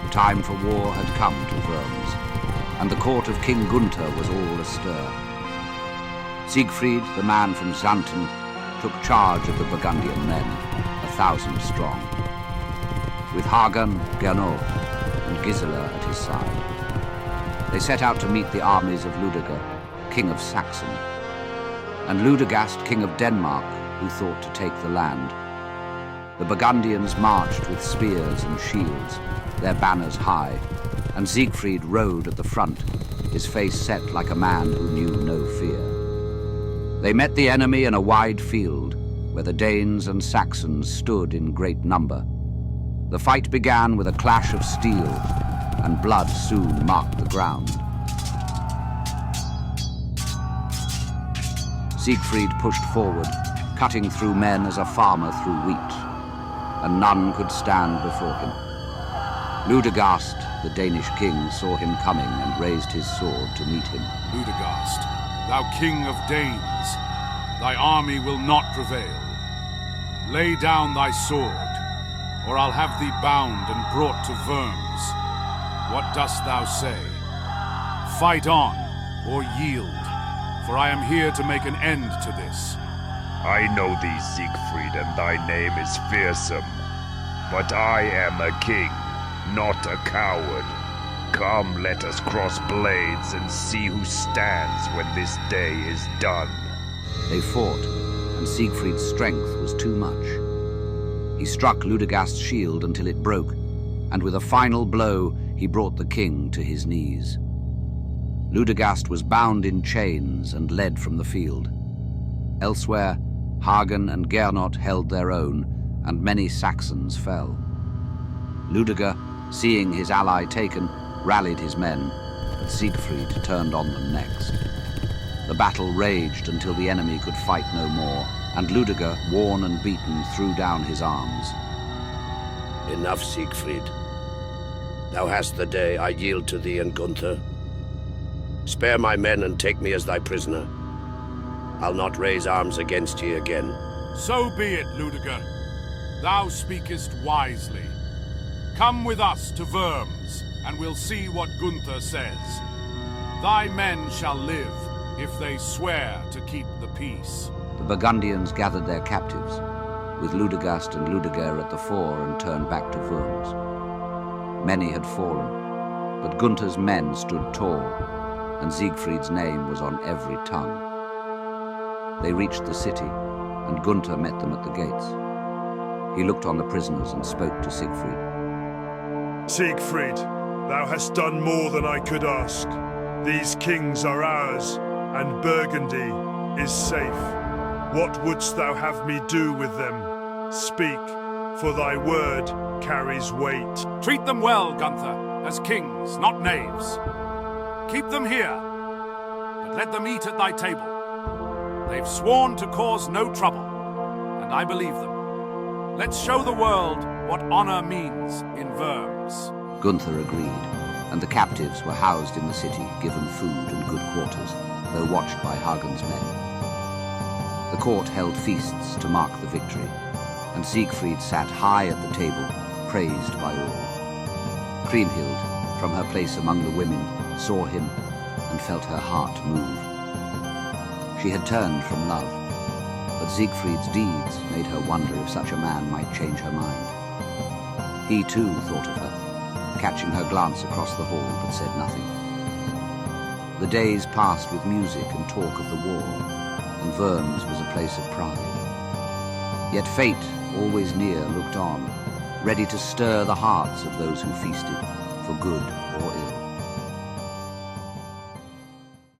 Time for war had come to Worms, and the court of King Gunther was all astir. Siegfried, the man from Xanten, took charge of the Burgundian men, 1,000 strong, with Hagen, Gernot, and Gisela at his side. They set out to meet the armies of Ludeger, king of Saxon, and Ludegast, king of Denmark, who thought to take the land. The Burgundians marched with spears and shields, their banners high, and Siegfried rode at the front, his face set like a man who knew no fear. They met the enemy in a wide field, where the Danes and Saxons stood in great number. The fight began with a clash of steel, and blood soon marked the ground. Siegfried pushed forward, cutting through men as a farmer through wheat, and none could stand before him. Ludegast, the Danish king, saw him coming and raised his sword to meet him. Ludegast, thou king of Danes, thy army will not prevail. Lay down thy sword, or I'll have thee bound and brought to Worms. What dost thou say? Fight on, or yield, for I am here to make an end to this. I know thee, Siegfried, and thy name is fearsome. But I am a king, not a coward. Come, let us cross blades and see who stands when this day is done. They fought, and Siegfried's strength was too much. He struck Ludegast's shield until it broke, and with a final blow, he brought the king to his knees. Ludegast was bound in chains and led from the field. Elsewhere, Hagen and Gernot held their own, and many Saxons fell. Ludeger, seeing his ally taken, rallied his men, but Siegfried turned on them next. The battle raged until the enemy could fight no more, and Ludeger, worn and beaten, threw down his arms. Enough, Siegfried. Thou hast the day, I yield to thee and Gunther. Spare my men and take me as thy prisoner. I'll not raise arms against ye again. So be it, Ludeger. Thou speakest wisely. Come with us to Worms, and we'll see what Gunther says. Thy men shall live if they swear to keep the peace. The Burgundians gathered their captives, with Ludegast and Ludeger at the fore, and turned back to Worms. Many had fallen, but Gunther's men stood tall, and Siegfried's name was on every tongue. They reached the city, and Gunther met them at the gates. He looked on the prisoners and spoke to Siegfried. Siegfried, thou hast done more than I could ask. These kings are ours, and Burgundy is safe. What wouldst thou have me do with them? Speak, for thy word carries weight. Treat them well, Gunther, as kings, not knaves. Keep them here, but let them eat at thy table. They've sworn to cause no trouble, and I believe them. Let's show the world what honor means in Worms. Gunther agreed, and the captives were housed in the city, given food and good quarters, though watched by Hagen's men. The court held feasts to mark the victory, and Siegfried sat high at the table, praised by all. Kriemhild, from her place among the women, saw him and felt her heart move. She had turned from love, but Siegfried's deeds made her wonder if such a man might change her mind. He too thought of her, catching her glance across the hall, but said nothing. The days passed with music and talk of the war, and Worms was a place of pride. Yet fate, always near, looked on, ready to stir the hearts of those who feasted, for good or ill.